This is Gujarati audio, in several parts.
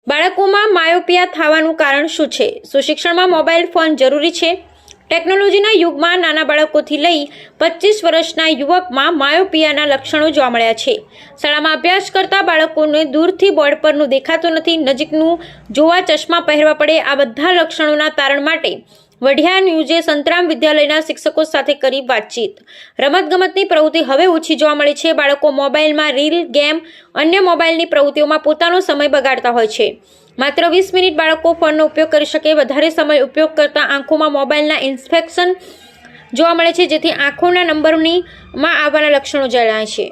બાળકોમાં માયોપિયા થવાનું કારણ શું છે? શું શિક્ષણમાં મોબાઈલ ફોન જરૂરી છે? ટેકનોલોજીના યુગમાં નાના બાળકોથી લઈ 25 વર્ષના યુવકમાં માયોપિયાના લક્ષણો જોવા મળ્યા છે. શાળામાં અભ્યાસ કરતા બાળકોને દૂરથી બોર્ડ પરનું દેખાતું નથી, નજીકનું જોવા ચશ્મા પહેરવા પડે. આ બધા લક્ષણોના તારણ માટે વઢિયા ન્યૂઝે સંતરામ વિદ્યાલયના શિક્ષકો સાથે કરી વાતચીત. રમતગમતની પ્રવૃત્તિ હવે ઓછી જોવા મળે છે. બાળકો મોબાઈલમાં રીલ, ગેમ, અન્ય મોબાઈલની પ્રવૃત્તિઓમાં પોતાનો સમય બગાડતા હોય છે. માત્ર 20 મિનિટ બાળકો ફોનનો ઉપયોગ કરી શકે. વધારે સમય ઉપયોગ કરતા આંખોમાં મોબાઈલના ઇન્ફેક્શન જોવા મળે છે, જેથી આંખોના નંબરમાં આવવાના લક્ષણો જણાય છે.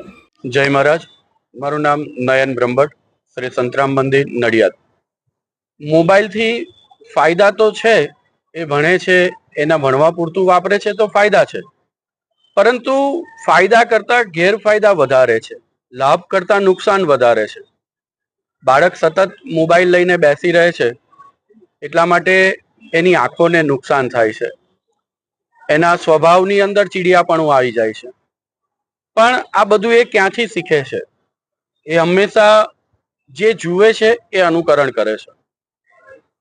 જય મહારાજ. મારું નામ નયન બ્રહ્મભટ્ટ, શ્રી સંતરામ મંદિર, નડિયાદ. મોબાઈલથી ફાયદા તો છે, એ ભણે છે, એના ભણવા પૂરતું વાપરે છે તો ફાયદા છે, પરંતુ ફાયદા કરતા ગેરફાયદા વધારે છે, લાભ કરતા નુકસાન વધારે છે. બાળક સતત મોબાઈલ લઈને બેસી રહે છે, એટલા માટે એની આંખોને નુકસાન થાય છે, એના સ્વભાવની અંદર ચીડિયાપણું આવી જાય છે. પણ આ બધું એ ક્યાંથી શીખે છે? એ હંમેશા જે જુએ છે એ અનુકરણ કરે છે.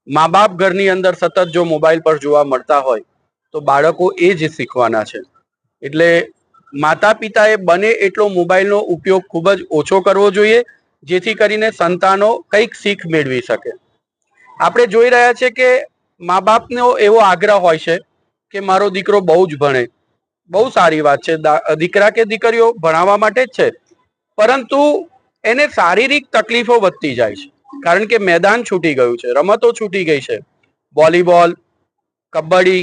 મા બાપ ઘરની અંદર સતત જો મોબાઈલ પર જોવા મળતા હોય તો બાળકો એ જ શીખવાના છે. એટલે માતા પિતાએ બને એટલો મોબાઈલનો ઉપયોગ ખૂબ જ ઓછો કરવો જોઈએ, જેથી કરીને સંતાનો કંઈક શીખ મેળવી શકે. આપણે જોઈ રહ્યા છે કે મા બાપનો એવો આગ્રહ હોય છે કે મારો દીકરો બહુ જ ભણે. બહુ સારી વાત છે, દીકરા કે દીકરીઓ ભણાવવા માટે જ છે, પરંતુ એને શારીરિક તકલીફો વધતી જાય છે, કારણ કે મેદાન છૂટી ગયું છે, રમતો છૂટી ગઈ છે. વોલીબોલ, કબડ્ડી,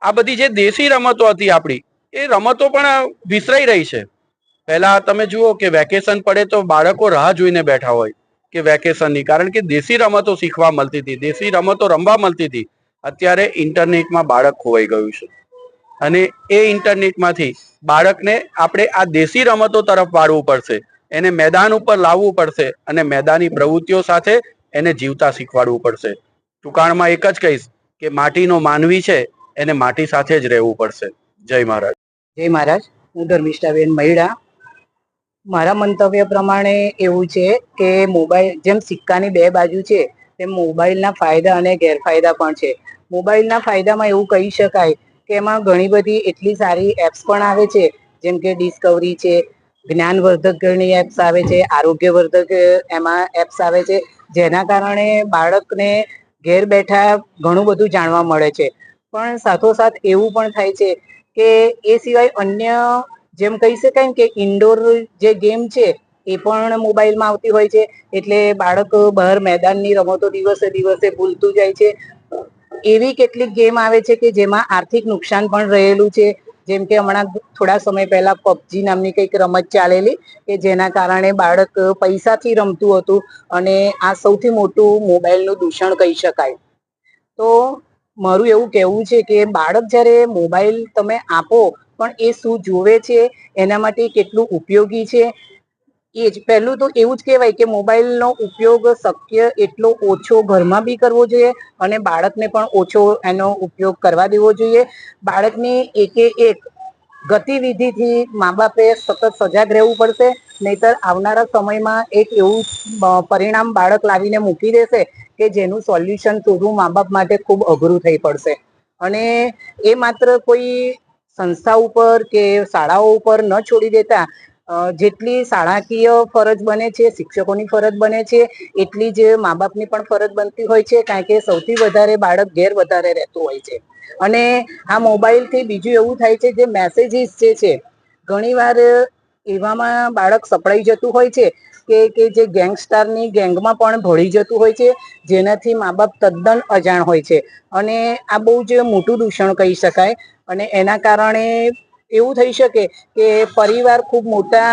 આ બધી જે દેશી રમતો હતી આપણી, એ રમતો પણ વિસરાઈ રહી છે. પહેલા તમે જુઓ કે વેકેશન પડે તો બાળકો રાહ જોઈને બેઠા હોય કે વેકેશનની, કારણ કે દેશી રમતો શીખવા મળતી હતી, દેશી રમતો રમવા મળતી હતી. અત્યારે ઇન્ટરનેટમાં બાળક ખોવાઈ ગયું છે, અને એ ઇન્ટરનેટમાંથી બાળકને આપણે આ દેશી રમતો તરફ વાળવું પડશે, એને મેદાન ઉપર લાવવું પડશે, અને મેદાની પ્રવૃત્તિઓ સાથે એને જીવતા શીખવાડવું પડશે. ટૂંકાણમાં એક જ કહીશ કે માટીનો માનવી છે, એને માટી સાથે જ રહેવું પડશે. જય મહારાજ. જય મહારાજ. હું ધર્મિષ્ઠાબેન મહિડા. મારા મંતવ્ય પ્રમાણે એવું છે કે મોબાઈલ જેમ સિક્કાની બે બાજુ છે, તેમ મોબાઈલના ફાયદા અને ગેરફાયદા પણ છે. મોબાઈલના ફાયદામાં એવું કહી શકાય કે એમાં ઘણી બધી એટલી સારી એપ્સ પણ આવે છે, જેમ કે ડિસ્કવરી છે, જ્ઞાનવર્ધક ઘણી એપ્સ આવે છે, આરોગ્યવર્ધક એમાં એપ્સ આવે છે, જેના કારણે બાળકને ઘેર બેઠા ઘણું બધું જાણવા મળે છે. પણ સાથોસાથ એવું પણ થાય છે કે એ સિવાય અન્ય જેમ કહી શકાય કે ઇન્ડોર જે ગેમ છે એ પણ મોબાઈલમાં આવતી હોય છે, એટલે બાળક બહાર મેદાનની રમતો દિવસે દિવસે ભૂલતું જાય છે. એવી કેટલીક ગેમ આવે છે કે જેમાં આર્થિક નુકસાન પણ રહેલું છે, જેમ કે હમણાં થોડા સમય પહેલા પબજી નામની કંઈક રમત ચાલેલી કે જેના કારણે બાળક પૈસાથી રમતું હતું, અને આ સૌથી મોટું મોબાઈલનું દૂષણ કહી શકાય. તો મારું એવું કહેવું છે કે બાળક જ્યારે મોબાઈલ તમે આપો, પણ એ શું જોવે છે, એના માટે કેટલું ઉપયોગી છે, એ જ પહેલું તો એવું જ કહેવાય કે મોબાઈલનો ઉપયોગ શક્ય એટલો ઓછો ઘરમાં બી કરવો જોઈએ, અને બાળકને પણ ઓછો એનો ઉપયોગ કરવા દેવો જોઈએ. બાળકની એકે એક ગતિવિધિથી મા બાપે સતત સજાગ રહેવું પડશે, નહીતર આવનારા સમયમાં એક એવું પરિણામ બાળક લાવીને મૂકી દેશે કે જેનું સોલ્યુશન શોધવું મા બાપ માટે ખૂબ અઘરું થઈ પડશે. અને એ માત્ર કોઈ સંસ્થા ઉપર કે શાળાઓ ઉપર ન છોડી દેતા, જેટલી શાળાકીય ફરજ બને છે, શિક્ષકોની ફરજ બને છે, એટલી જ મા બાપની પણ ફરજ બનતી હોય છે, કારણ કે સૌથી વધારે બાળક ઘેર વધારે રહેતું હોય છે. અને આ મોબાઈલથી બીજું એવું થાય છે, જે મેસેજીસ જે છે ઘણી વાર એવામાં બાળક સપડાઈ જતું હોય છે કે જે ગેંગસ્ટારની ગેંગમાં પણ ભળી જતું હોય છે, જેનાથી મા બાપ તદ્દન અજાણ હોય છે. અને આ બહુ જ મોટું દૂષણ કહી શકાય. અને એના કારણે એવું થઈ શકે કે પરિવાર ખૂબ મોટા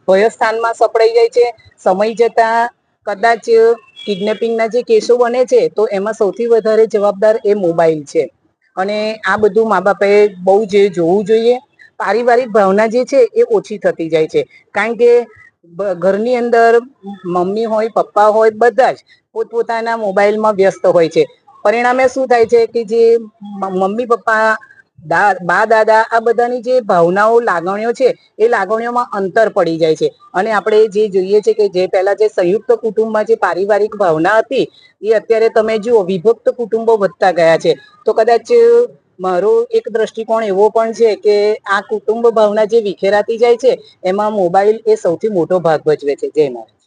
ભયસ્થાનમાં સપડાઈ જાય છે. સમય જતા કદાચ કિડનેપિંગના જે કેસો બને છે, તો એમાં સૌથી વધારે જવાબદાર એ મોબાઈલ છે. અને આ બધું મા બાપે બહુ જ જોવું જોઈએ. પારિવારિક ભાવના જે છે એ ઓછી થતી જાય છે, કારણ કે ઘરની અંદર મમ્મી હોય, પપ્પા હોય, બધા જ પોતપોતાના મોબાઈલમાં વ્યસ્ત હોય છે. પરિણામે શું થાય છે કે જે મમ્મી પપ્પા બા દાદા આ બધાની જે ભાવનાઓ લાગણીઓ છે એ લાગણીઓમાં અંતર પડી જાય છે. અને આપણે જે જોઈએ છે કે જે પહેલા જે સંયુક્ત કુટુંબમાં જે પારિવારિક ભાવના હતી એ અત્યારે તમે જુઓ વિભક્ત કુટુંબો વધતા ગયા છે. તો કદાચ મારો એક દ્રષ્ટિકોણ એવો પણ છે કે આ કુટુંબ ભાવના જે વિખેરાતી જાય છે એમાં મોબાઈલ એ સૌથી મોટો ભાગ ભજવે છે. જય મહારાજ.